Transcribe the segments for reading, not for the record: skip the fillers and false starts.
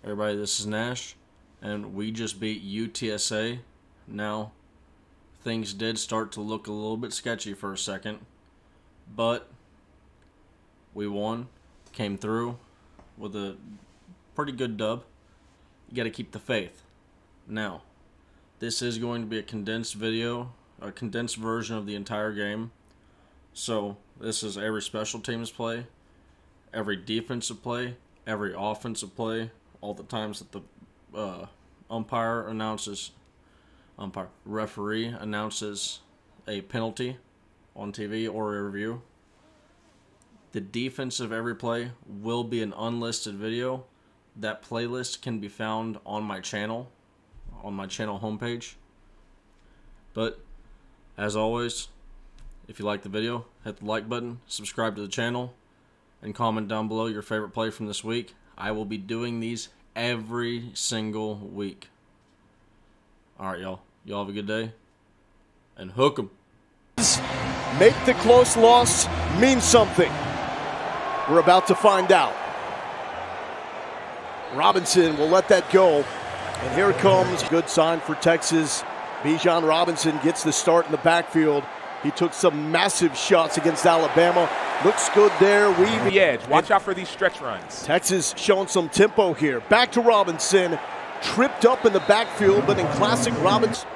Everybody, this is Nash, and we just beat UTSA. Now, things did start to look a little bit sketchy for a second, but we won, came through with a pretty good dub. You got to keep the faith. Now, this is going to be a condensed video, a condensed version of the entire game. So, this is every special teams play, every defensive play, every offensive play, all the times that the referee announces a penalty on TV or a review. The defense of every play will be an unlisted video. That playlist can be found on my channel homepage. But as always, if you like the video, hit the like button, subscribe to the channel, and comment down below your favorite play from this week. I will be doing these every single week. Alright, y'all. Y'all have a good day. And hook 'em. Make the close loss mean something. We're about to find out. Robinson will let that go. And here it comes. Good sign for Texas. Bijan Robinson gets the start in the backfield. He took some massive shots against Alabama. Looks good there. Weaving the edge. Watch out for these stretch runs. Texas showing some tempo here. Back to Robinson. Tripped up in the backfield, but in classic Robinson.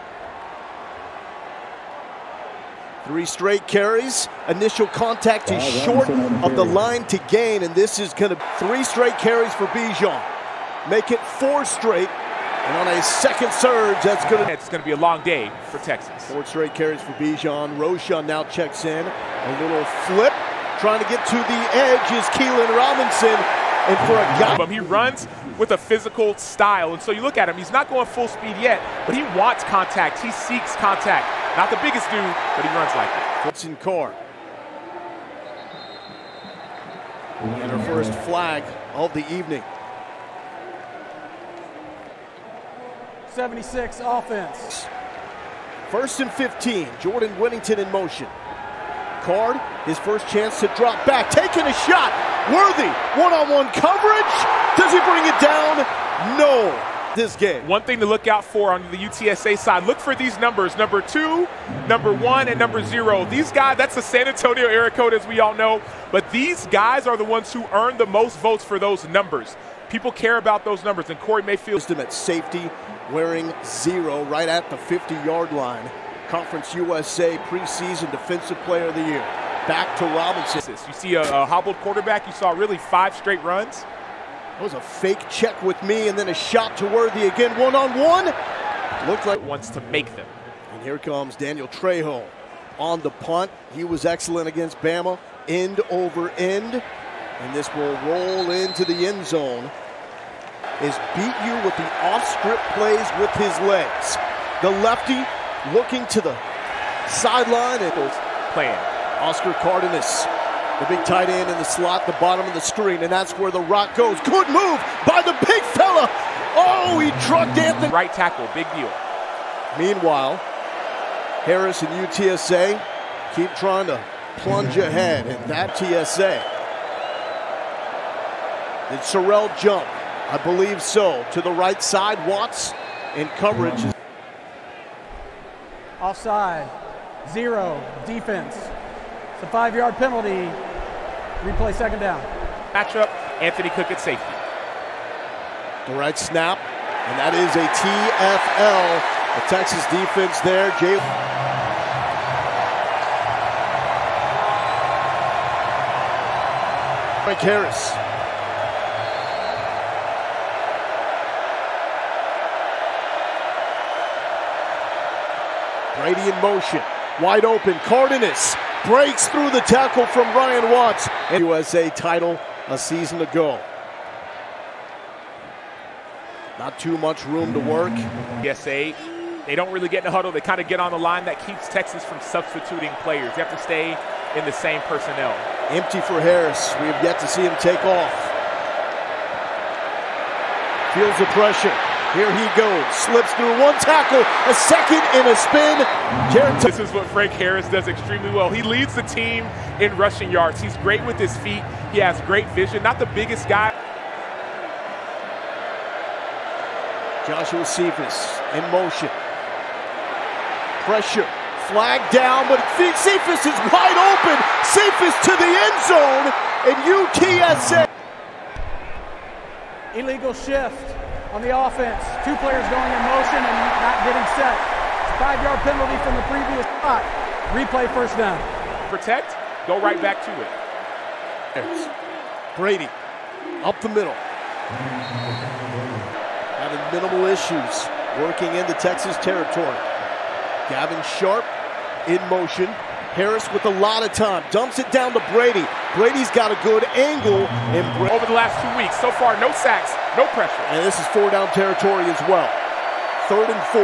3 straight carries. Initial contact is short of the line to gain, and this is going to 3 straight carries for Bijan. Make it 4 straight. And on a second surge, it's going to be a long day for Texas. 4 straight carries for Bijan. Roshan now checks in. A little flip. Trying to get to the edge is Keelan Robinson. And for a guy, he runs with a physical style. And so you look at him, he's not going full speed yet, but he wants contact. He seeks contact. Not the biggest dude, but he runs like it. Puts in car. And our first flag of the evening. 76 offense. 1st and 15. Jordan Whittington in motion. Card, his first chance to drop back. Taking a shot. Worthy. One-on-one coverage. Does he bring it down? No. This game. One thing to look out for on the UTSA side, look for these numbers. Number 2, number 1, and number 0. These guys, that's the San Antonio area code, as we all know. But these guys are the ones who earn the most votes for those numbers. People care about those numbers, and Corey Mayfield. Him at safety, wearing 0 right at the 50-yard line. Conference USA preseason defensive player of the year. Back to Robinson. You see a hobbled quarterback. You saw really 5 straight runs. That was a fake check with me, and then a shot to Worthy again. One-on-one. Looked like wants to make them. And here comes Daniel Trejo on the punt. He was excellent against Bama, end over end. And this will roll into the end zone. Is beat you with the off-strip plays with his legs. The lefty looking to the sideline and playing. Oscar Cardenas, the big tight end in the slot, the bottom of the screen, and that's where the rock goes. Good move by the big fella. Oh, he trucked Anthony. Right tackle, big deal. Meanwhile, Harris and UTSA keep trying to plunge ahead, and that TSA. Did Sorrell jump? I believe so. To the right side, Watts in coverage. Offside. 0. Defense. It's a 5-yard penalty. Replay second down. Matchup, Anthony Cook at safety. The right snap, and that is a TFL. The Texas defense there. Frank Harris. Brady in motion, wide open. Cardenas breaks through the tackle from Ryan Watts. USA title a season ago. Not too much room to work. UTSA, they don't really get in the huddle. They kind of get on the line. That keeps Texas from substituting players. They have to stay in the same personnel. Empty for Harris. We have yet to see him take off. Feels the pressure. Here he goes, slips through 1 tackle, a second in a spin. This is what Frank Harris does extremely well. He leads the team in rushing yards. He's great with his feet. He has great vision. Not the biggest guy. Joshua Cephas in motion. Pressure. Flag down, but Cephas is wide open. Cephas to the end zone, and UTSA. Illegal shift on the offense. Two players going in motion and not getting set. 5-yard penalty from the previous spot. Replay first down. Protect, go right back to it. Brady up the middle. Having minimal issues working into Texas territory. Gavin Sharp in motion. Harris with a lot of time. Dumps it down to Brady. Brady's got a good angle. And over the last 2 weeks, so far, no sacks, no pressure. And this is 4-down territory as well. 3rd and 4.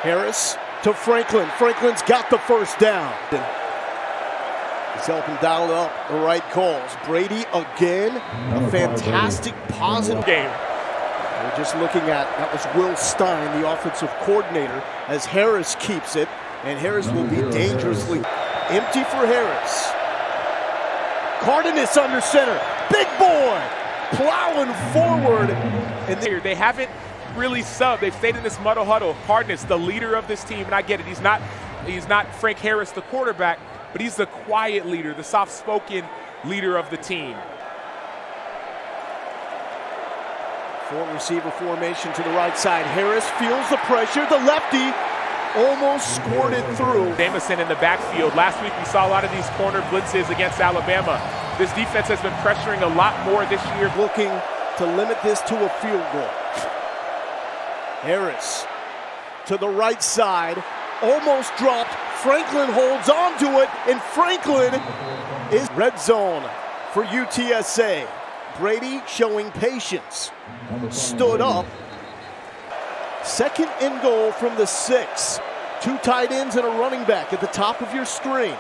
Harris to Franklin. Franklin's got the first down. He's helping dial up the right calls. Brady again, a fantastic positive game. We're just looking at, that was Will Stein, the offensive coordinator, as Harris keeps it, and Harris will be dangerously empty for Harris. Cardenas under center, big boy, plowing forward. And they haven't really subbed. They've stayed in this muddle huddle. Cardenas, the leader of this team, and I get it. He's not Frank Harris, the quarterback, but he's the quiet leader, the soft-spoken leader of the team. 4-receiver formation to the right side. Harris feels the pressure. The lefty almost scored it through. Jamison in the backfield. Last week we saw a lot of these corner blitzes against Alabama. This defense has been pressuring a lot more this year. Looking to limit this to a field goal. Harris to the right side. Almost dropped. Franklin holds on to it, and Franklin is red zone for UTSA. Brady showing patience. Stood up. 2nd and goal from the 6. 2 tight ends and a running back at the top of your screen.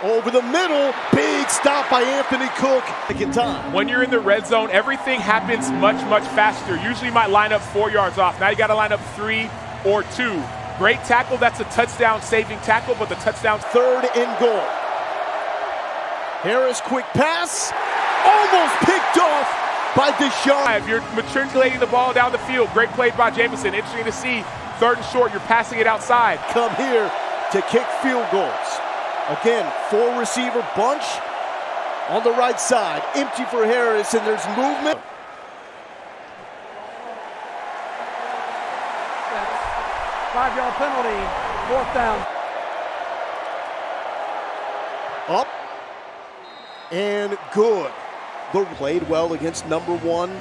Over the middle, big stop by Anthony Cook. Second time. When you're in the red zone, everything happens much, much faster. Usually you might line up 4 yards off. Now you got to line up 3 or 2. Great tackle. That's a touchdown-saving tackle, but the touchdown. 3rd and goal. Harris, quick pass. Almost picked off by Deshaun. If you're matriculating the ball down the field, great play by Jamison. Interesting to see. 3rd and short, you're passing it outside. Come here to kick field goals. Again, 4-receiver bunch on the right side. Empty for Harris, and there's movement. That's 5-yard penalty, 4th down. Up and good. Played well against number 1.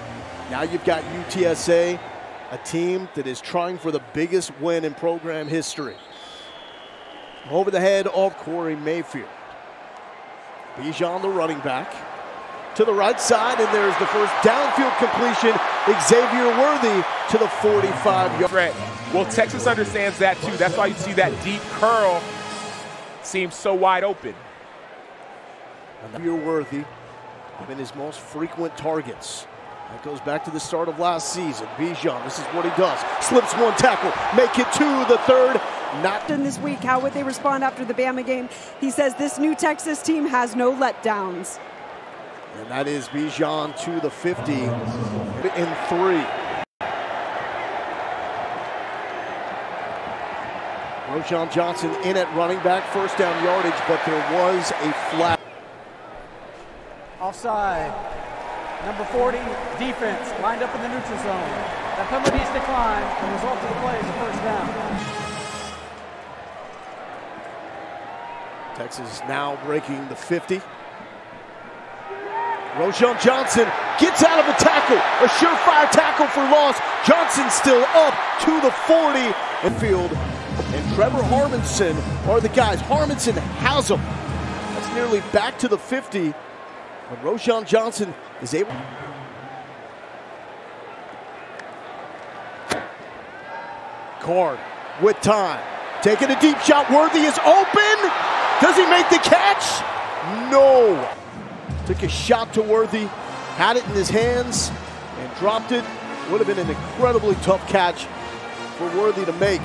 Now you've got UTSA, a team that is trying for the biggest win in program history. Over the head of Corey Mayfield. Bijan, the running back, to the right side, and there's the first downfield completion. Xavier Worthy to the 45-yard. Well, Texas understands that too. That's why you see that deep curl seems so wide open. Xavier Worthy been his most frequent targets. That goes back to the start of last season. Bijan, this is what he does. Slips 1 tackle, make it 2, the 3rd. Not in this week, how would they respond after the Bama game? He says this new Texas team has no letdowns. And that is Bijan to the 50 and 3. Roschon Johnson in at running back, 1st down yardage, but there was a flag. Offside. Number 40, defense, lined up in the neutral zone. That penalty's declined. The result of the play is a 1st down. Texas now breaking the 50. Roschon Johnson gets out of a tackle. A surefire tackle for loss. Johnson still up to the 40. Infield and Trevor Harmonson are the guys. Harmonson has them. That's nearly back to the 50. But Roschon Johnson is able. Card with time. Taking a deep shot. Worthy is open. Does he make the catch? No. Took a shot to Worthy. Had it in his hands and dropped it. Would have been an incredibly tough catch for Worthy to make.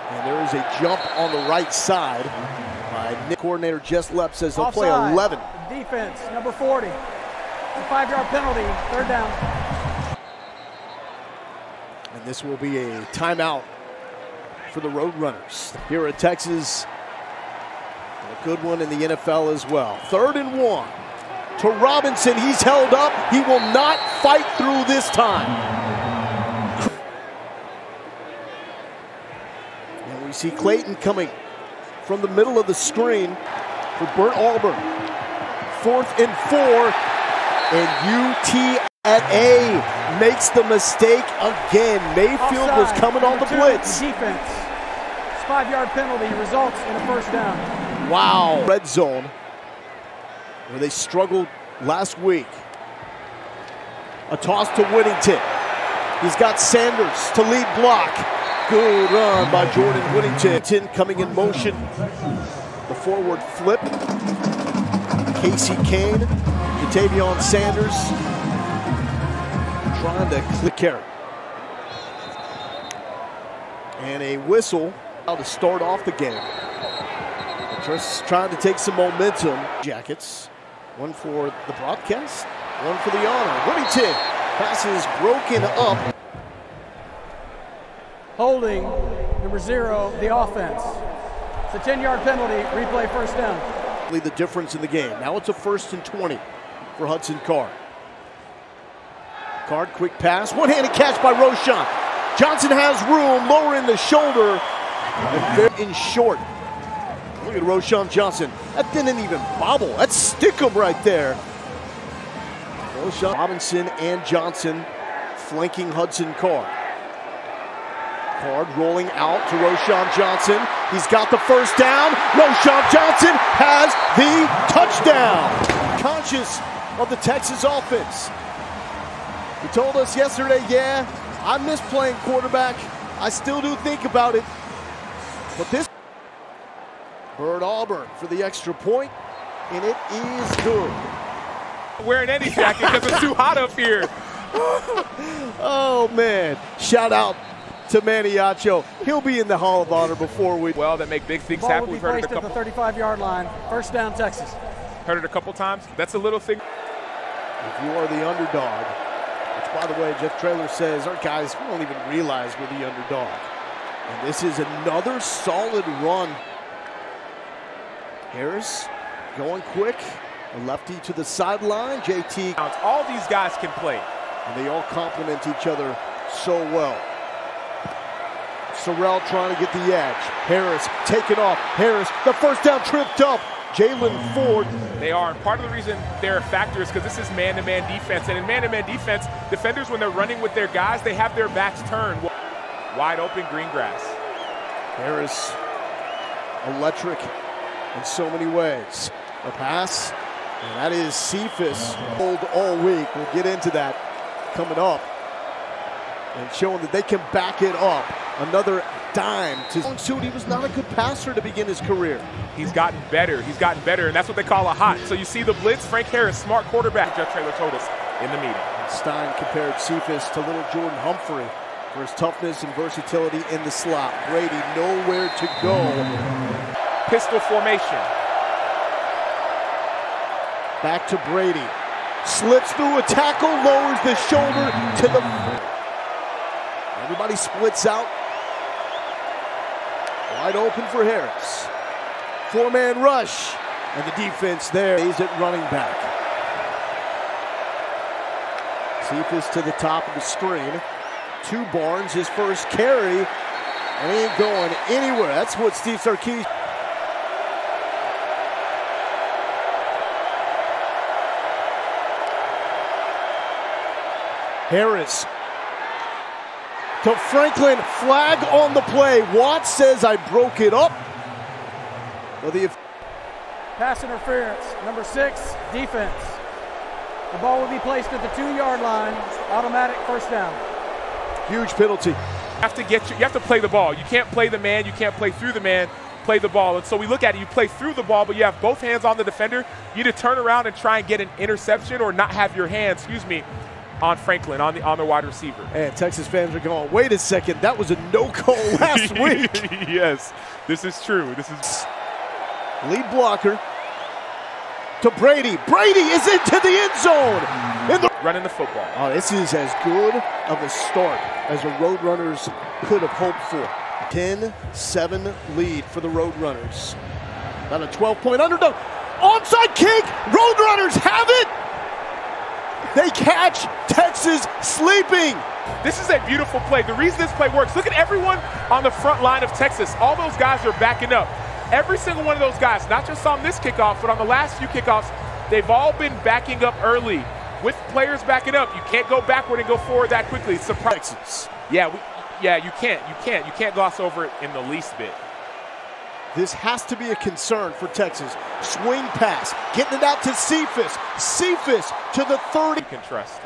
And there is a jump on the right side by side. Coordinator Jess Lepp says they'll play Offside. 11. Defense, number 40. It's a 5-yard penalty, third down. And this will be a timeout for the Roadrunners. Here at Texas, a good one in the NFL as well. 3rd and 1 to Robinson. He's held up. He will not fight through this time. And we see Clayton coming from the middle of the screen for Bert Auburn. 4th and 4, and UTSA makes the mistake again. Mayfield Offside. was coming on the Number 2, blitz. Defense. It's a 5-yard penalty, results in a first down. Wow. Red zone, where they struggled last week. A toss to Whittington. He's got Sanders to lead block. Good run by Jordan Whittington. Coming in motion. The forward flip. Casey Kane, Jatavion Sanders trying to click carry. And a whistle to start off the game. Just trying to take some momentum. Jackets. One for the broadcast, one for the honor. Whittington, passes broken up. Holding, number 0, the offense. It's a 10-yard penalty, replay first down. The difference in the game. Now it's a 1st and 20 for Hudson Card. Card, quick pass, one-handed catch by Roschon. Johnson has room, lowering the shoulder, and very in short. Look at Roschon Johnson. That didn't even bobble. That's stickum right there. Roschon Robinson and Johnson flanking Hudson Card. Card rolling out to Roschon Johnson. He's got the first down. Roschon Johnson has the touchdown. Conscious of the Texas offense. He told us yesterday, yeah, I miss playing quarterback. I still do think about it. But this Bert Auburn for the extra point, and it is good. Wearing any jacket because it's too hot up here. Oh, man. Shout out to Maniacho. He'll be in the Hall of Honor before we... Well, that make big things Ball happen. will be We've heard it a placed at couple. the 35-yard line. First down, Texas. Heard it a couple times. That's a little thing. If you are the underdog, which, by the way, Jeff Traylor says, our guys, we don't even realize we're the underdog. And this is another solid run. Harris going quick. A lefty to the sideline. JT. All these guys can play. And they all complement each other so well. Sorrell trying to get the edge. Harris taking off. Harris, the first down, tripped up. Jalen Ford. They are, and part of the reason they're a factor is because this is man-to-man defense. And in man-to-man defense, defenders, when they're running with their guys, they have their backs turned. Wide open green grass. Harris, electric in so many ways. A pass, and that is Cephas. Hold all week. We'll get into that coming up. And showing that they can back it up. Another dime to He was not a good passer to begin his career. He's gotten better. He's gotten better, and that's what they call a hot. So you see the blitz. Frank Harris, smart quarterback. Jeff Traylor told us in the meeting. Stein compared Cephas to little Jordan Humphrey for his toughness and versatility in the slot. Brady nowhere to go. Pistol formation. Back to Brady. Slips through a tackle, lowers the shoulder to the... Everybody splits out. Wide open for Harris. 4-man rush. And the defense there is at running back. Cephas to the top of the screen. To Barnes, his first carry. And he ain't going anywhere. That's what Steve Sarkisian... Harris to Franklin, flag on the play. Watts says I broke it up. Well, Pass interference, number 6, defense. The ball will be placed at the 2-yard line. Automatic first down. huge penalty. You have to play the ball. You can't play the man. You can't play through the man. Play the ball. And so we look at it. You play through the ball, but you have both hands on the defender. You need to turn around and try and get an interception or not have your hands, on Franklin, on the wide receiver. And Texas fans are going, wait a second, that was a no-call last week. Yes, this is true. This is Lead blocker to Brady. Brady is into the end zone. Running the football. Oh, this is as good of a start as the Roadrunners could have hoped for. 10-7 lead for the Roadrunners. About a 12-point underdog. Onside kick. Roadrunners have it. They catch Texas sleeping. This is a beautiful play. The reason this play works, look at everyone on the front line of Texas. All those guys are backing up. Every single one of those guys, not just on this kickoff, but on the last few kickoffs, they've all been backing up early. With players backing up, you can't go backward and go forward that quickly. It's Texas. Yeah, you can't gloss over it in the least bit. This has to be a concern for Texas. Swing pass, getting it out to Cephas. Cephas to the 30. You can trust.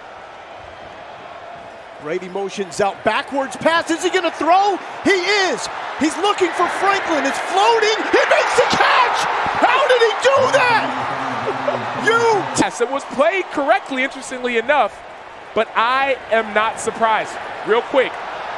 Brady motions out backwards pass. Is he going to throw? He is. He's looking for Franklin. It's floating. He makes the catch. How did he do that? Yes, it was played correctly, interestingly enough, but I am not surprised. Real quick,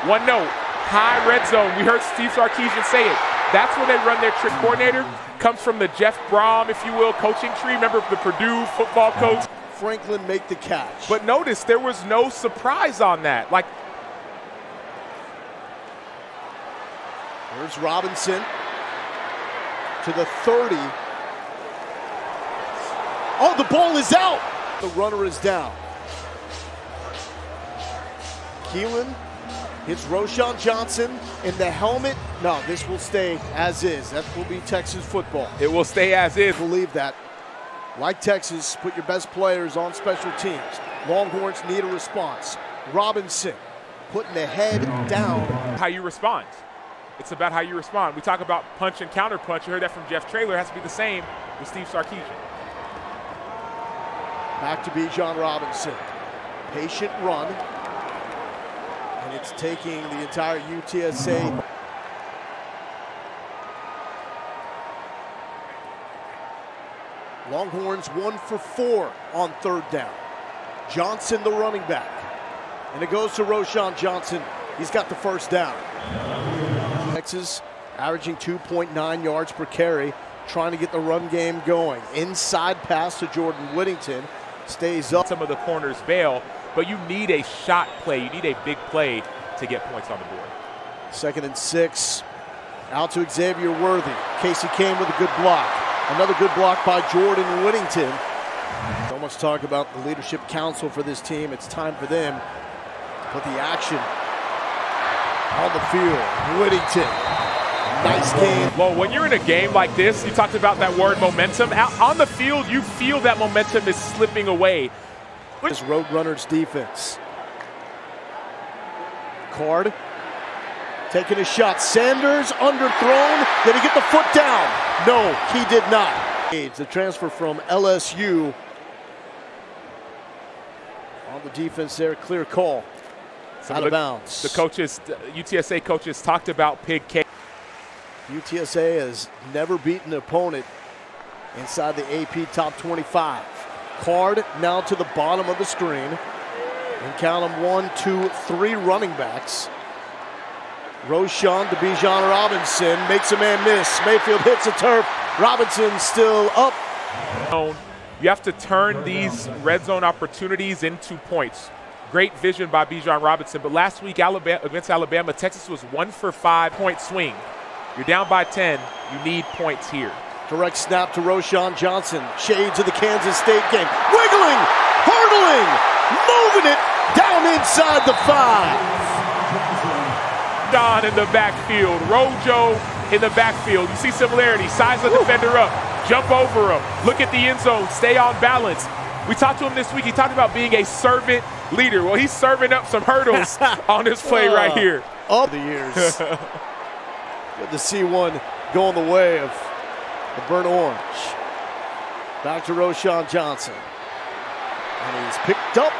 one note, high red zone. We heard Steve Sarkisian say it. That's when they run their trick coordinator. Comes from the Jeff Brom, if you will, coaching tree. Remember the Purdue football coach? Franklin make the catch. But notice there was no surprise on that. Like, there's Robinson to the 30. Oh, the ball is out. The runner is down. Keelan hits Roschon Johnson in the helmet. No, this will stay as is. That will be Texas football. it will stay as is. Believe that. Like Texas, put your best players on special teams. Longhorns need a response. Robinson putting the head down. How you respond. It's about how you respond. We talk about punch and counter punch. You heard that from Jeff Traylor. It has to be the same with Steve Sarkisian. Back to Bijan Robinson. Patient run. And it's taking the entire UTSA. Longhorns 1 for 4 on 3rd down. Johnson, the running back. And it goes to Roschon Johnson. He's got the 1st down. Texas averaging 2.9 yards per carry, trying to get the run game going. Inside pass to Jordan Whittington. Stays up. Some of the corners bail, but you need a shot play. You need a big play to get points on the board. 2nd and 6. Out to Xavier Worthy. Casey Kane with a good block. Another good block by Jordan Whittington. So much talk about the leadership council for this team. It's time for them to put the action on the field. Whittington, nice game. Well, when you're in a game like this, you talked about that word momentum. Out on the field, you feel that momentum is slipping away. This Roadrunners defense. Card taking a shot. Sanders underthrown. Did he get the foot down? No, he did not. The transfer from LSU on the defense there. Clear call. Out of bounds. The coaches, UTSA coaches, talked about Pig K. UTSA has never beaten an opponent inside the AP top 25. Card now to the bottom of the screen. And count them 1, 2, 3 running backs. Roschon to Bijan Robinson, makes a man miss. Mayfield hits the turf. Robinson still up. You have to turn these red zone opportunities into points. Great vision by Bijan Robinson, but last week against Alabama, Texas was 1 for 5 point swing. You're down by 10, you need points here. Direct snap to Roschon Johnson. Shades of the Kansas State game. Wiggling, hurdling, moving it down inside the 5. Don in the backfield, Rojo in the backfield. You see similarity, size the defender up, jump over him, look at the end zone, stay on balance. We talked to him this week, he talked about being a servant leader. Well, he's serving up some hurdles on this play right here. All the years. Good to see one going the way of the burnt orange. Back to Roschon Johnson. And he's picked up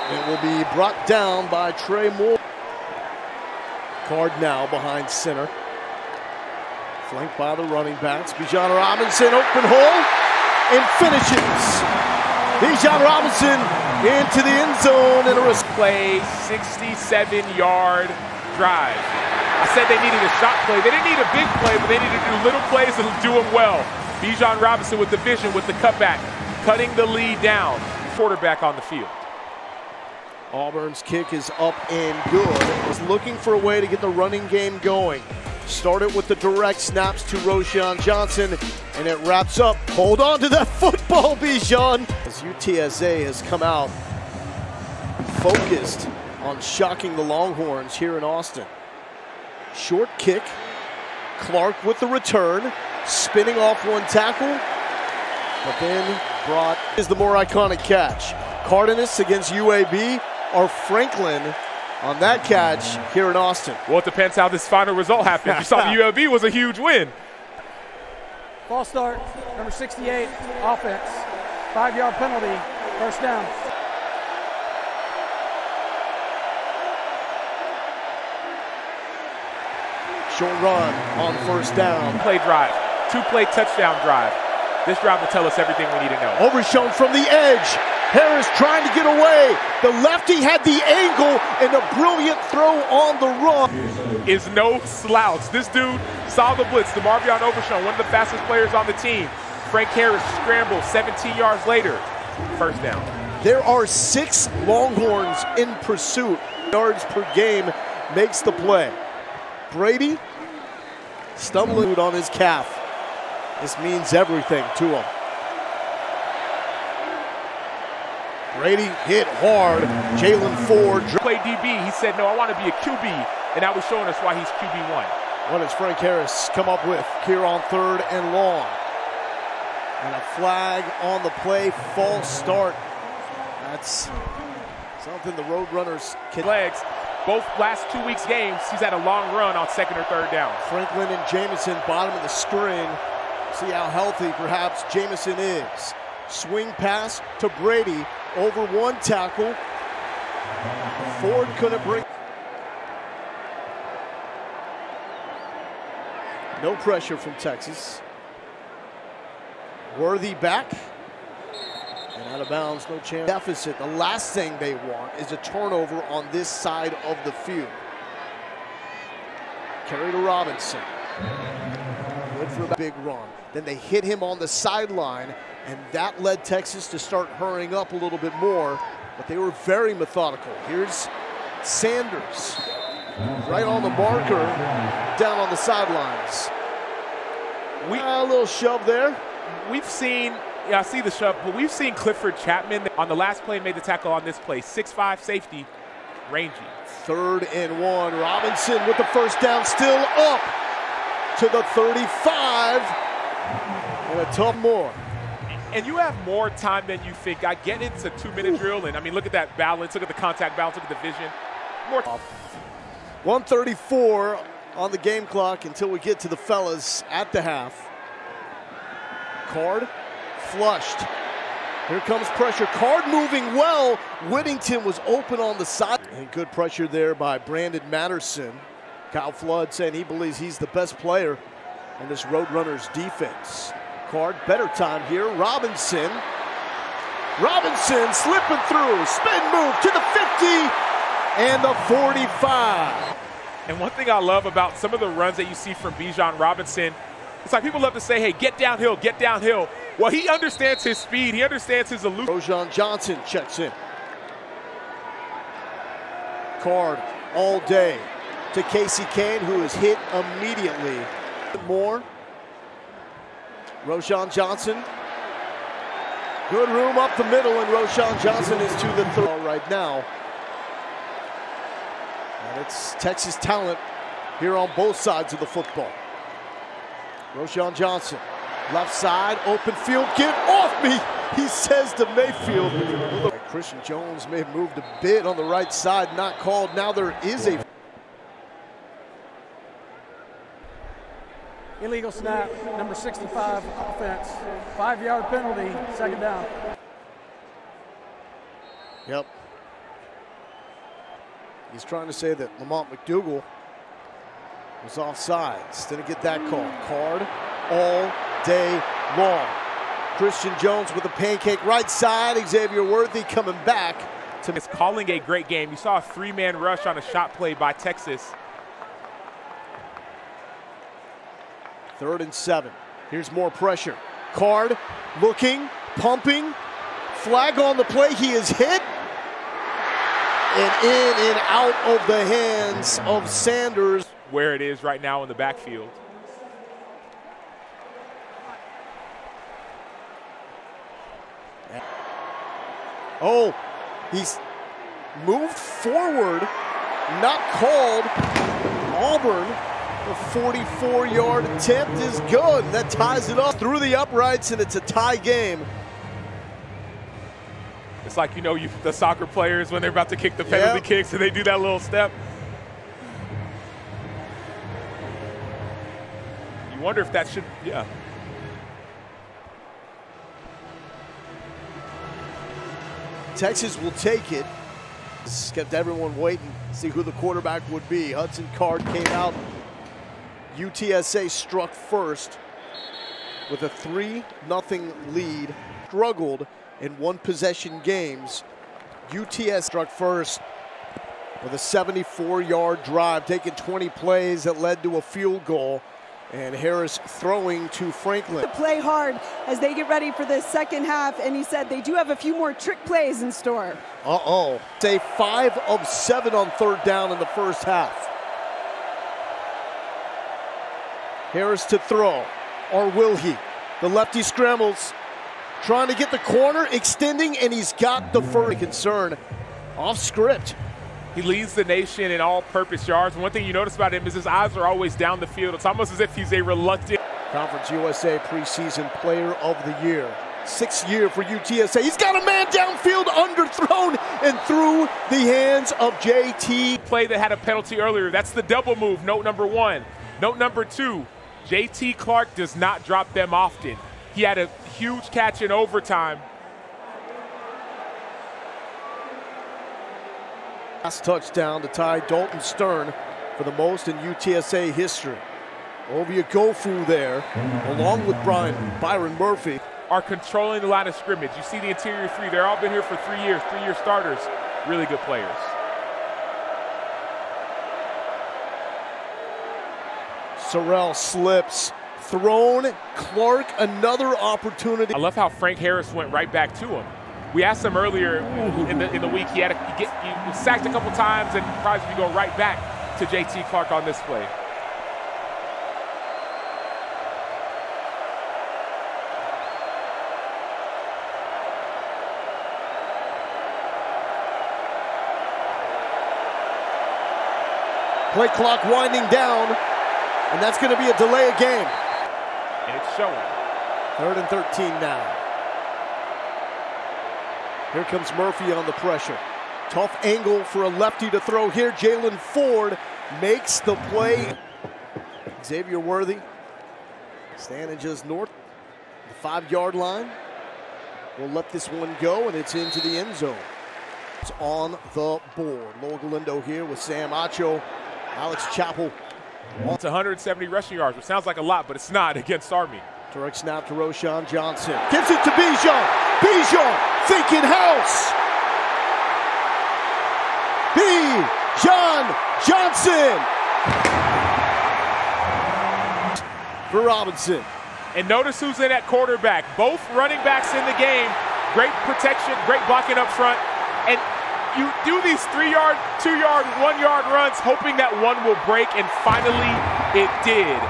and will be brought down by Trey Moore. Card now behind center. Flanked by the running backs. Bijan Robinson, open hole, and finishes. Bijan Robinson into the end zone in a risk play, 67-yard drive. I said they needed a shot play. They didn't need a big play, but they needed to do little plays and do them well. Bijan Robinson with the vision, with the cutback, cutting the lead down. Quarterback on the field. Auburn's kick is up and good. Is looking for a way to get the running game going. Started with the direct snaps to Roschon Johnson, and it wraps up. Hold on to that football, Bijan. As UTSA has come out focused on shocking the Longhorns here in Austin. Short kick. Clark with the return, spinning off one tackle, but then brought is the more iconic catch. Cardenas against UAB, or Franklin on that catch here in Austin. Well, it depends how this final result happens. You saw the UAB was a huge win. False start, number 68, offense. 5-yard penalty, first down. Short run on first down. Play drive, 2-play touchdown drive. This drive will tell us everything we need to know. Overshown from the edge. Harris trying to get away. The lefty had the angle and a brilliant throw on the run. Is no slouch. This dude saw the blitz. DeMarvion Overshown, one of the fastest players on the team. Frank Harris scrambled 17 yards later. First down. There are 6 Longhorns in pursuit. Yards per game makes the play. Brady stumbling on his calf. This means everything to him. Brady hit hard. Jalen Ford. Play DB. He said, no, I want to be a QB. And that was showing us why he's QB1. What does Frank Harris come up with here on 3rd and long? And a flag on the play. False start. That's something the Roadrunners can. Legs. Both last 2 weeks games, he's had a long run on 2nd or 3rd down. Franklin and Jamison bottom of the string. See how healthy perhaps Jamison is. Swing pass to Brady over one tackle. Ford couldn't bring. No pressure from Texas. Worthy back. And out of bounds, no chance. Deficit. The last thing they want is a turnover on this side of the field. Carry to Robinson. Good for a big run. Then they hit him on the sideline, and that led Texas to start hurrying up a little bit more, but they were very methodical. Here's Sanders, right on the marker, down on the sidelines. A little shove there. We've seen, yeah, I see the shove, but we've seen Clifford Chapman on the last play made the tackle on this play. 6'5" safety, rangy. 3rd and 1. Robinson with the first down, still up to the 35. And a tough more. And you have more time than you think. I get it's a 2-minute drill, and I mean, look at that balance, look at the contact balance, look at the vision. More. 1:34 on the game clock until we get to the fellas at the half. Card flushed. Here comes pressure. Card moving well. Whittington was open on the side. And good pressure there by Brandon Matterson. Kyle Flood saying he believes he's the best player in this Roadrunners defense. Card, better time here. Robinson slipping through. Spin move to the 50 and the 45. And one thing I love about some of the runs that you see from Bijan Robinson, it's like people love to say, hey, get downhill, get downhill. Well, he understands his speed. He understands his elusive. Roschon Johnson checks in. Card all day to Casey Kane, who is hit immediately. More. Roschon Johnson. Good room up the middle, and Roschon Johnson is to the throw right now. And it's Texas talent here on both sides of the football. Roschon Johnson, left side, open field, get off me, he says to Mayfield. Christian Jones may have moved a bit on the right side, not called. Now there is a Illegal snap, number 65, offense. 5-yard penalty, 2nd down. Yep. He's trying to say that Lamont McDougal was offsides. Didn't get that call. Card all day long. Christian Jones with a pancake right side. Xavier Worthy coming back. It's calling a great game. You saw a 3-man rush on a shot play by Texas. 3rd and 7. Here's more pressure. Card looking, pumping. Flag on the play. He is hit. And in and out of the hands of Sanders. Where it is right now in the backfield. Oh, he's moved forward, not called. Auburn, the 44-yard attempt is good. That ties it up through the uprights, and it's a tie game. It's like, you know, the soccer players when they're about to kick the penalty kicks and they do that little step. You wonder if that should, yeah. Texas will take it. This has kept everyone waiting to see who the quarterback would be. Hudson Card came out. UTSA struck first with a 3-0 lead. Struggled in one-possession games. UTSA struck first with a 74-yard drive, taking 20 plays that led to a field goal. And Harris throwing to Franklin. Play hard as they get ready for the second half, and he said they do have a few more trick plays in store. Say 5 of 7 on 3rd down in the first half. Harris to throw, or will he? The lefty scrambles, trying to get the corner, extending, and he's got the first concern. Off script. He leads the nation in all-purpose yards. One thing you notice about him is his eyes are always down the field. It's almost as if he's a reluctant. Conference USA preseason player of the year. 6th year for UTSA. He's got a man downfield, underthrown, and through the hands of JT. Play that had a penalty earlier. That's the double move, note number 1. Note number 2, JT Clark does not drop them often. He had a huge catch in overtime. Last touchdown to tie Dalton Stern for the most in UTSA history. Ovia Gofu there, along with Byron Murphy. Are controlling the line of scrimmage. You see the interior 3. They've all been here for 3 years, 3-year starters. Really good players. Sorrell slips, thrown. Clark, another opportunity. I love how Frank Harris went right back to him. We asked him earlier in the week. He was sacked a couple times, and surprised you go right back to JT Clark on this play. Play clock winding down, and that's going to be a delay of game. And it's showing. 3rd and 13 now. Here comes Murphy on the pressure. Tough angle for a lefty to throw here. Jalen Ford makes the play. Xavier Worthy standing just north of the 5-yard line. We'll let this one go, and it's into the end zone. It's on the board. Loa Galindo here with Sam Acho. Alex Chappell. It's 170 rushing yards, which sounds like a lot, but it's not against Army. Direct snap to Roshan Johnson. Gives it to Bijan. Bijan thinking house. Bijan Johnson. For Robinson. And notice who's in at quarterback. Both running backs in the game. Great protection, great blocking up front. And you do these 3-yard, 2-yard, 1-yard runs, hoping that one will break, and finally it did.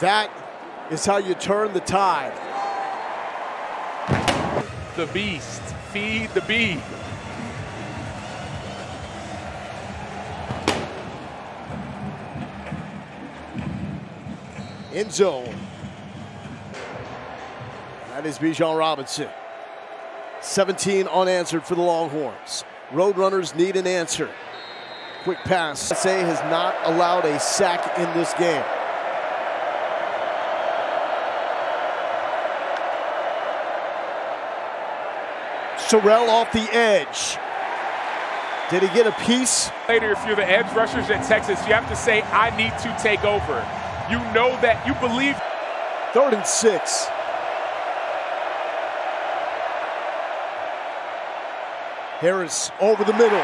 That is how you turn the tide. The beast. Feed the bee. End zone. That is Bijan Robinson. 17 unanswered for the Longhorns. Roadrunners need an answer. Quick pass. UTSA has not allowed a sack in this game. Sorrell off the edge. Did he get a piece? Later, if you're the edge rushers at Texas, you have to say, I need to take over. You know that, you believe. 3rd and 6. Harris over the middle.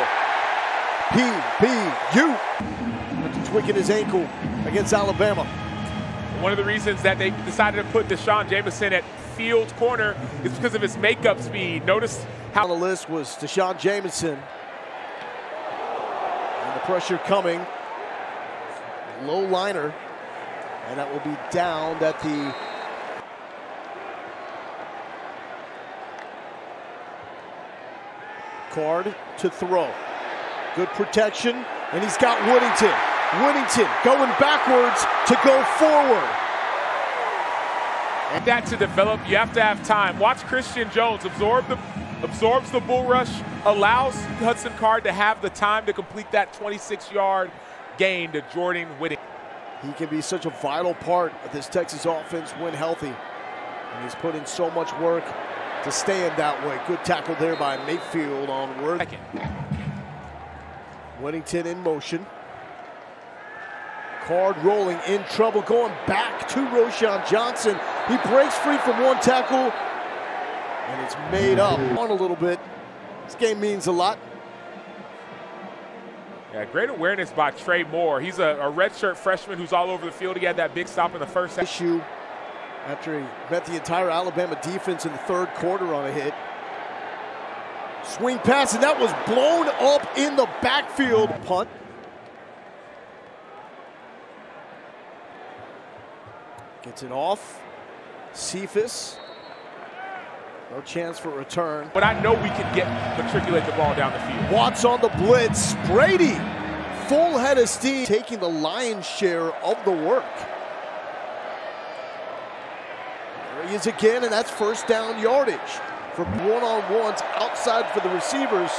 PBU. After tweaking his ankle against Alabama. One of the reasons that they decided to put Deshaun Jameson at field corner is because of his makeup speed. Notice how on the list was Deshaun Jameson. And the pressure coming. Low liner. And that will be downed at the card to throw. Good protection, and he's got Woodington. Woodington going backwards to go forward. And that to develop, you have to have time. Watch Christian Jones absorbs the bull rush, allows Hudson Card to have the time to complete that 26-yard gain to Jordan Whittington. He can be such a vital part of this Texas offense when healthy. And he's put in so much work to stay in that way. Good tackle there by Mayfield on Worth. Whittington in motion. Card rolling, in trouble, going back to Roschon Johnson. He breaks free from one tackle, and it's made up on a little bit. This game means a lot. Yeah, great awareness by Trey Moore. He's a redshirt freshman who's all over the field. He had that big stop in the first half. Issue after he met the entire Alabama defense in the third quarter on a hit. Swing pass, and that was blown up in the backfield. Punt. Gets it off. Cephas. No chance for return. But I know we can matriculate the ball down the field. Watts on the blitz. Brady, full head of steam, taking the lion's share of the work. There he is again, and that's first down yardage for one-on-ones outside for the receivers.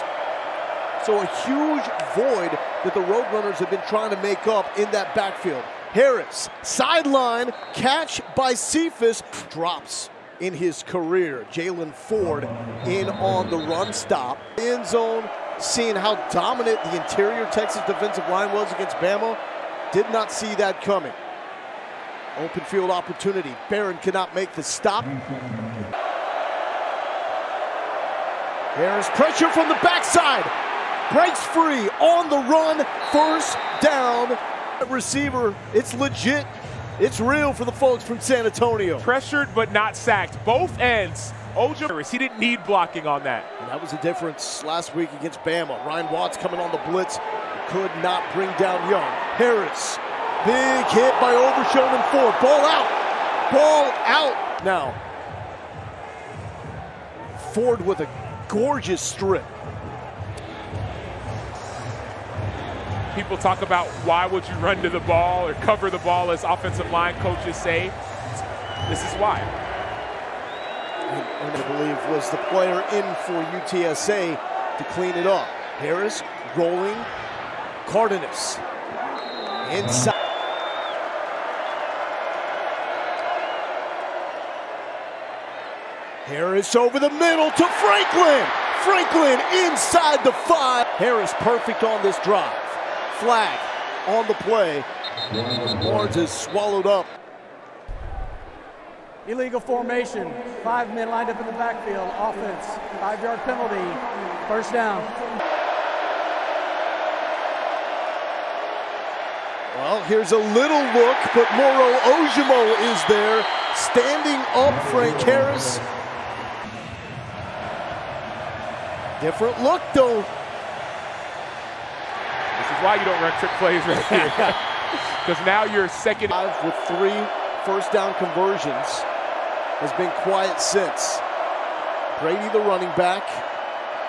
So a huge void that the Roadrunners have been trying to make up in that backfield. Harris, sideline, catch by Cephas, drops in his career. Jalen Ford in on the run stop. End zone, seeing how dominant the interior Texas defensive line was against Bama. Did not see that coming. Open field opportunity. Barron cannot make the stop. Harris, pressure from the backside. Breaks free on the run. First down. Receiver, it's legit. It's real for the folks from San Antonio. Pressured but not sacked. Both ends. Ojo, he didn't need blocking on that. And that was the difference last week against Bama. Ryan Watts coming on the blitz. Could not bring down Young. Harris, big hit by Overshown and Ford. Ball out. Ball out. Now, Ford with a gorgeous strip. People talk about why would you run to the ball or cover the ball, as offensive line coaches say. This is why. And I believe was the player in for UTSA to clean it up. Harris rolling. Cardenas inside. Harris over the middle to Franklin. Franklin inside the 5. Harris perfect on this drive. Flag on the play. Barnes is swallowed up. Illegal formation. 5 men lined up in the backfield. Offense. 5-yard penalty. First down. Well, here's a little look, but Moro Ojimo is there. Standing up, Frank Harris. Different look, though. This is why you don't run trick plays right here. Because now you're second. With 3 first down conversions. Has been quiet since. Brady, the running back.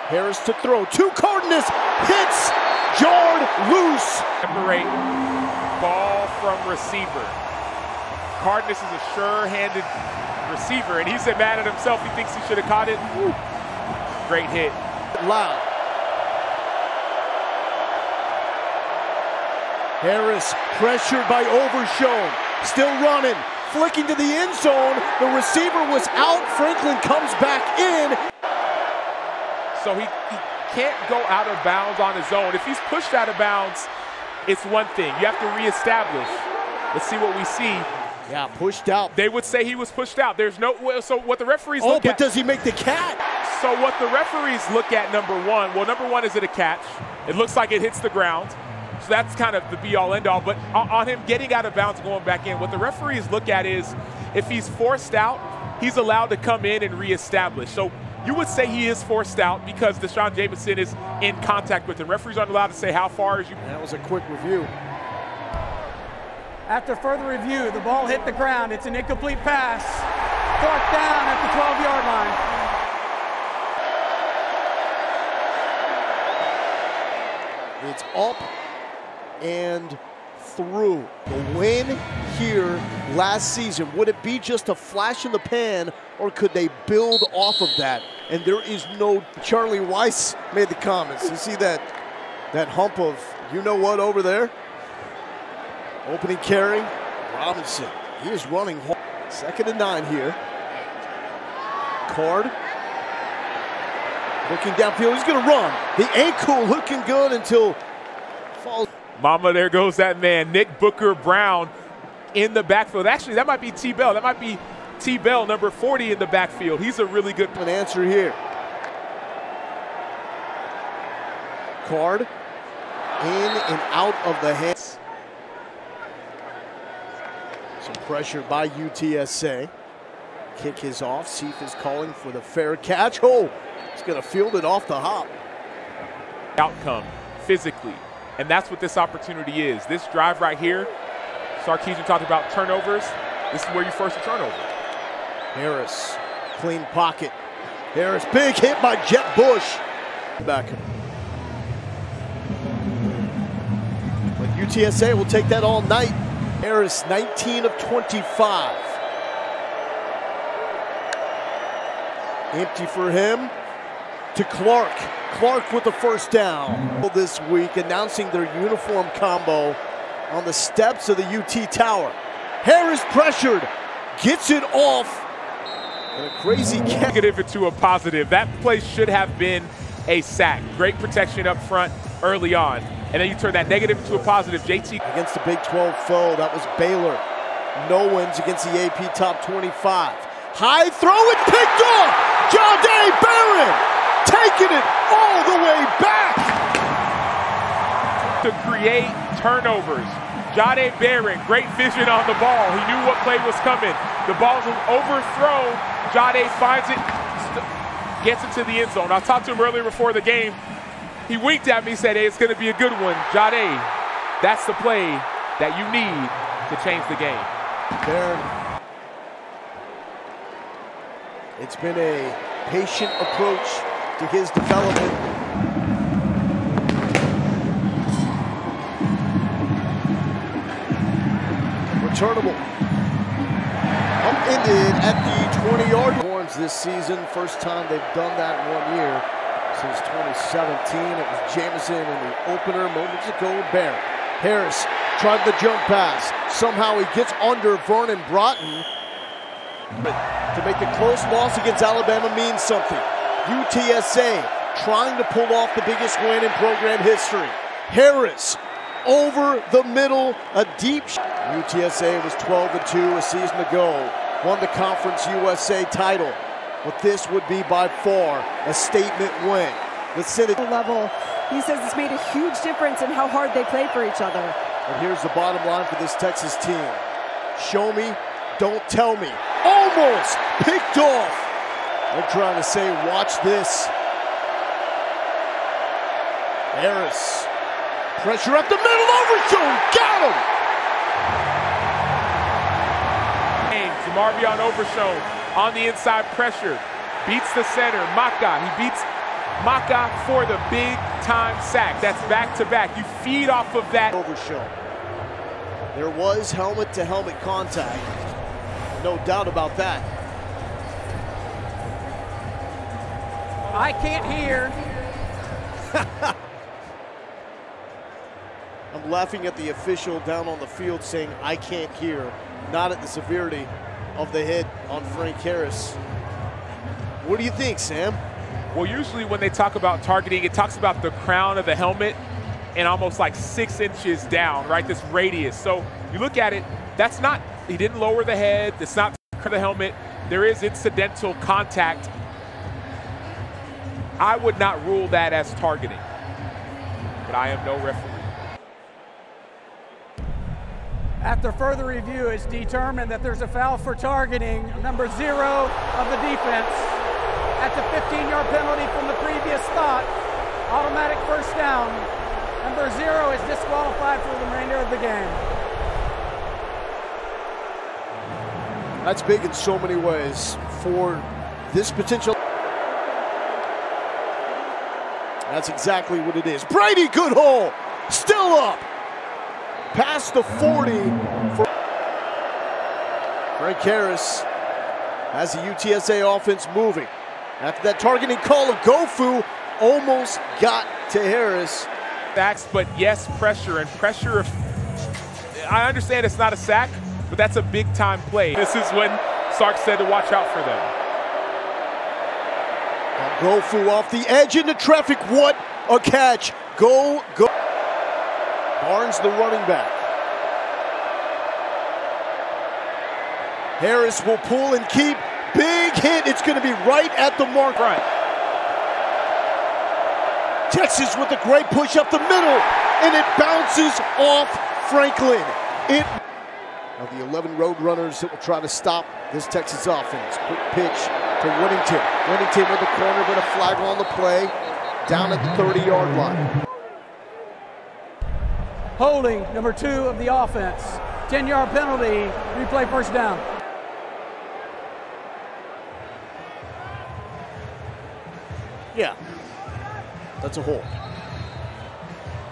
Harris to throw. To Cardenas. Hits. Jarred loose. Separate ball from receiver. Cardenas is a sure-handed receiver, and he's mad at himself. He thinks he should have caught it. Woo. Great hit. Loud. Harris pressured by Overshown. Still running. Flicking to the end zone. The receiver was out. Franklin comes back in. So he can't go out of bounds on his own. If he's pushed out of bounds, it's one thing. You have to reestablish. Let's see what we see. Yeah, pushed out. They would say he was pushed out. There's no. So what the referees look at. Oh, but does he make the catch? So what the referees look at, number one, is it a catch? It looks like it hits the ground. So that's kind of the be-all, end-all. But on him getting out of bounds, going back in, what the referees look at is if he's forced out, he's allowed to come in and reestablish. So you would say he is forced out because Deshaun Jamison is in contact with him. Referees aren't allowed to say how far is you. That was a quick review. After further review, the ball hit the ground. It's an incomplete pass. 4th down at the 12-yard line. It's up and through. The win here last season, would it be just a flash in the pan, or could they build off of that? And there is no, Charlie Weiss made the comments. You see that hump of you-know-what over there? Opening carry, Robinson. He is running hard. 2nd and 9 here. Card. Looking downfield, he's gonna run. The ankle looking good until falls. Mama, there goes that man, Nick Booker Brown in the backfield. Actually, that might be T-Bell. That might be T-Bell, number 40 in the backfield. He's a really good an answer here. Card in and out of the hands. Some pressure by UTSA. Kick is off. Seif is calling for the fair catch. Oh, he's going to field it off the hop. Outcome physically. And that's what this opportunity is. This drive right here, Sarkisian talked about turnovers. This is where you force a turnover. Harris, clean pocket. Harris, big hit by Jet Bush. Back. But UTSA will take that all night. Harris, 19 of 25. Empty for him to Clark. Clark with the 1st down. This week, announcing their uniform combo on the steps of the UT Tower. Harris pressured, gets it off. And a crazy catch. Negative to a positive. That play should have been a sack. Great protection up front early on. And then you turn that negative into a positive. JT. Against the Big 12 foe, that was Baylor. No wins against the AP Top 25. High throw, it's picked off. Jahdae Barron taking it all the way back. To create turnovers. Jahdae Barron, great vision on the ball. He knew what play was coming. The ball was overthrown. Jahdae finds it, gets into the end zone. I talked to him earlier before the game. He winked at me, said, hey, it's going to be a good one. Jahdae, that's the play that you need to change the game. Barron. It's been a patient approach to his development. Returnable. Upended at the 20-yard horns this season. First time they've done that in 1 year since 2017. It was Jamison in the opener moments ago. Barron. Harris tried the jump pass. Somehow he gets under Vernon Broughton. But to make the close loss against Alabama means something. UTSA trying to pull off the biggest win in program history. Harris over the middle, a deep shot. UTSA was 12-2 a season ago, won the Conference USA title. But this would be by far a statement win. Level. He says it's made a huge difference in how hard they play for each other. And here's the bottom line for this Texas team. Show me, don't tell me. Almost picked off. They're trying to say, watch this. Harris. Pressure up the middle, Overshown, got him! Marvion Overshown on the inside pressure. Beats the center, Maka. He beats Maka for the big-time sack. That's back-to-back. You feed off of that. Overshown. There was helmet-to-helmet contact. No doubt about that. I can't hear. I'm laughing at the official down on the field saying, I can't hear, not at the severity of the hit on Frank Harris. What do you think, Sam? Well, usually when they talk about targeting, it talks about the crown of the helmet and almost like 6 inches down, right? This radius. So you look at it, that's not, he didn't lower the head, it's not the helmet. There is incidental contact. I would not rule that as targeting. but I am no referee. After further review, it's determined that there's a foul for targeting number 0 of the defense. That's a 15-yard penalty from the previous spot. Automatic first down. Number 0 is disqualified for the remainder of the game. That's big in so many ways for this potential. That's exactly what it is. Brady, good hole. Still up. Past the 40 for Frank Harris has the UTSA offense moving. After that targeting call of Gofu, almost got to Harris. Sacks, but yes, pressure. And pressure, I understand it's not a sack, but that's a big-time play. This is when Sark said to watch out for them. Gofu off the edge into traffic. What a catch. Go. Barnes, the running back. Harris will pull and keep. Big hit. It's going to be right at the mark. Right. Texas with a great push up the middle, and it bounces off Franklin. Of the 11 road runners that will try to stop this Texas offense. Quick pitch to Whittington. Whittington with the corner, but a flag on the play. Down at the 30-yard line. Holding number 2 of the offense. 10-yard penalty. Replay first down. Yeah, that's a hold.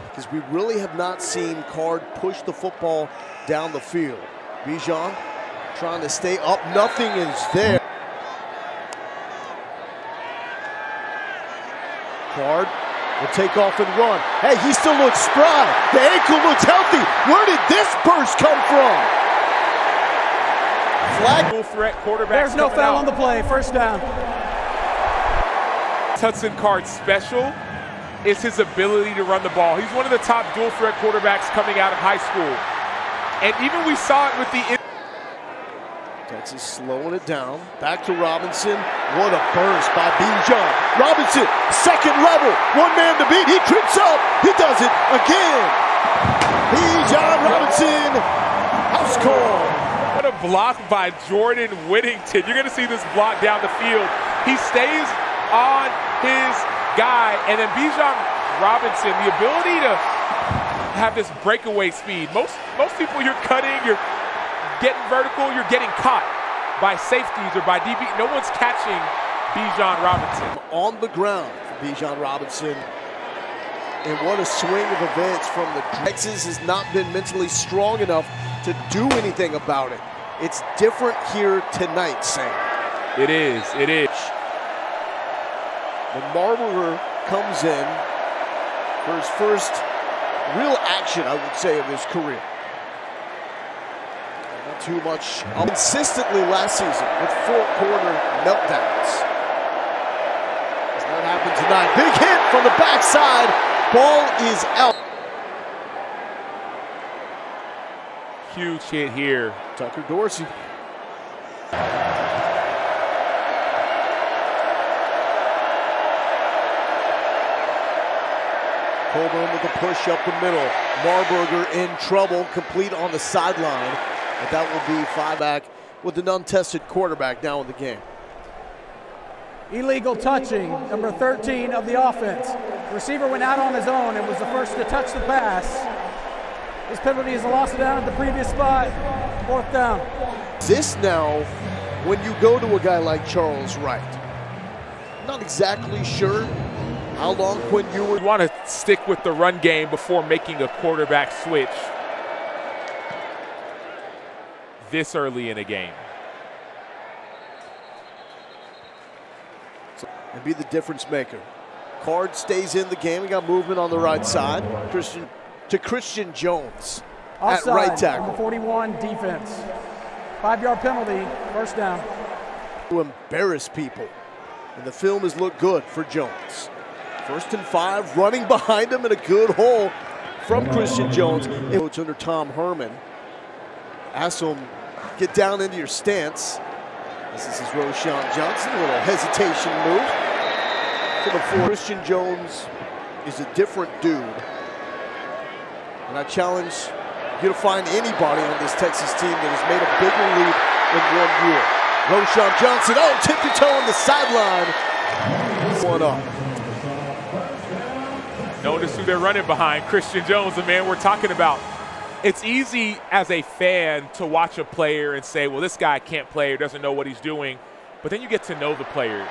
Because we really have not seen Card push the football down the field. Bijan trying to stay up. Nothing is there. Card will take off and run. Hey, he still looks spry. The ankle looks healthy. Where did this burst come from? Flag. Dual threat quarterback. There's no foul on the play. First down. Hudson Card's special is his ability to run the ball. He's one of the top dual threat quarterbacks coming out of high school. And even we saw it with the... Texas slowing it down. Back to Robinson. What a burst by Bijan. Robinson, second level. One man to beat. He trips up. He does it again. Bijan Robinson. House call. What a block by Jordan Whittington. You're going to see this block down the field. He stays on his guy. And then Bijan Robinson, the ability to have this breakaway speed. Most people, you're cutting, you're getting vertical, you're getting caught by safeties or by DB. No one's catching Bijan Robinson. On the ground for Bijan Robinson. And what a swing of events from the Texas has not been mentally strong enough to do anything about it. It's different here tonight, Sam. It is, it is. The Marbury comes in for his first real action, I would say, of his career. Not too much. Consistently last season with four-quarter meltdowns. Does not happen tonight. Big hit from the backside. Ball is out. Huge hit here. Tucker Dorsey. Colburn with a push up the middle. Marburger in trouble, complete on the sideline. But that will be 5 back with an untested quarterback now in the game. Illegal touching, number 13 of the offense. The receiver went out on his own and was the first to touch the pass. This penalty is a loss of down at the previous spot. 4th down. This now, when you go to a guy like Charles Wright, not exactly sure how long Quinn Ewers. You want to stick with the run game before making a quarterback switch this early in a game. And be the difference maker. Card stays in the game. We got movement on the right side. Christian Jones Offside, at right tackle. Number 41 defense. 5-yard penalty, 1st down. To embarrass people. And the film has looked good for Jones. 1st and 5, running behind him in a good hole from Christian Jones. It's under Tom Herman. Ask him, get down into your stance. This is Roshan Johnson, a little hesitation move. To the 4. Christian Jones is a different dude And I challenge you to find anybody on this Texas team that has made a bigger leap in 1 year. Roschon Johnson, tip your toe on the sideline. One up. Notice who they're running behind. Christian Jones, the man we're talking about. It's easy as a fan to watch a player and say, well, this guy can't play or doesn't know what he's doing. But then you get to know the player.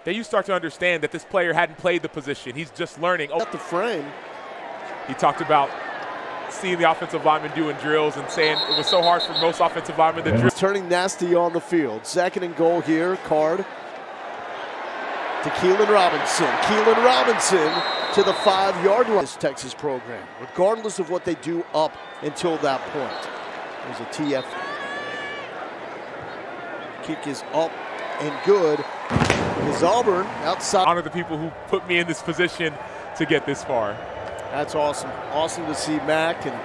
Then you start to understand that this player hadn't played the position. He's just learning. At the frame. He talked about seeing the offensive linemen doing drills and saying it was so hard for most offensive linemen to drill. Turning nasty on the field. 2nd and goal here. Card to Keelan Robinson. Keelan Robinson to the 5-yard line. This Texas program, regardless of what they do up until that point. There's a TF. Kick is up and good. Is Auburn outside. Honor the people who put me in this position to get this far. That's awesome. Awesome to see Mac and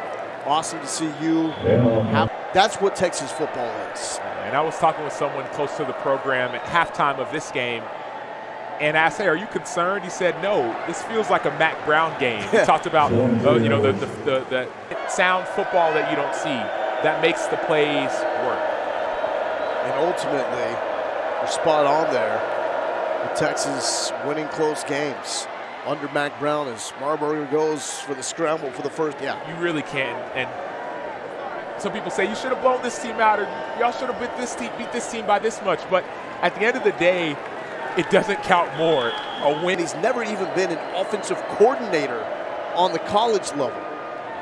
awesome to see you. That's what Texas football is. And I was talking with someone close to the program at halftime of this game. And I said, are you concerned? He said, no, this feels like a Mac Brown game. He talked about, the sound football that you don't see. That makes the plays work. And ultimately, you're spot on there with Texas winning close games under Mac Brown as Marburger goes for the scramble for the first. Yeah, you really can. And some people say you should have blown this team out, or y'all should have beat this team by this much. But at the end of the day, it doesn't count more. A win. He's never even been an offensive coordinator on the college level.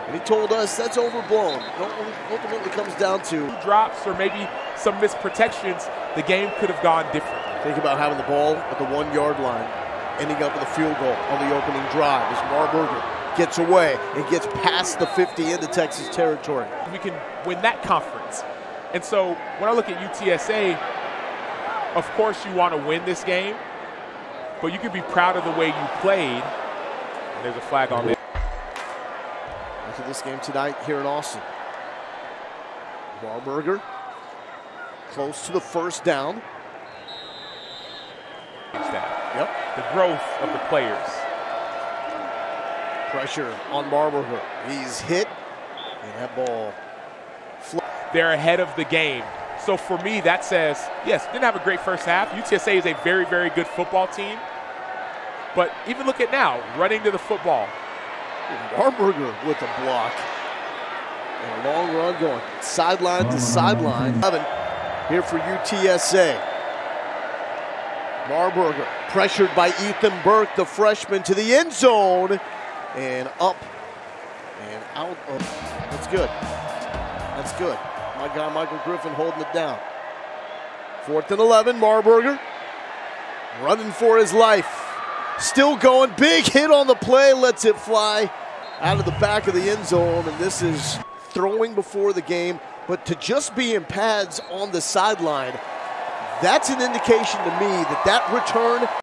And he told us that's overblown. It ultimately comes down to drops or maybe some missed protections. The game could have gone different. Think about having the ball at the 1-yard line, ending up with a field goal on the opening drive as Marburger gets away and gets past the 50 into Texas territory. We can win that conference. And so when I look at UTSA, of course you want to win this game, but you can be proud of the way you played. And there's a flag on there. Look at this game tonight here in Austin. Marburger close to the first down. Yep. The growth of the players. Pressure on Marburger. He's hit, and that ball. They're ahead of the game. So for me, that says, yes, didn't have a great first half. UTSA is a very, very good football team. But even look at now, running to the football. Marburger with the block. And a long run going sideline to sideline. Here for UTSA. Marburger pressured by Ethan Burke, the freshman, to the end zone. And up and out of. That's good. That's good. My guy Michael Griffin holding it down. 4th and 11, Marburger running for his life. Still going, big hit on the play, lets it fly out of the back of the end zone. And this is throwing before the game, but to just be in pads on the sideline, that's an indication to me that that return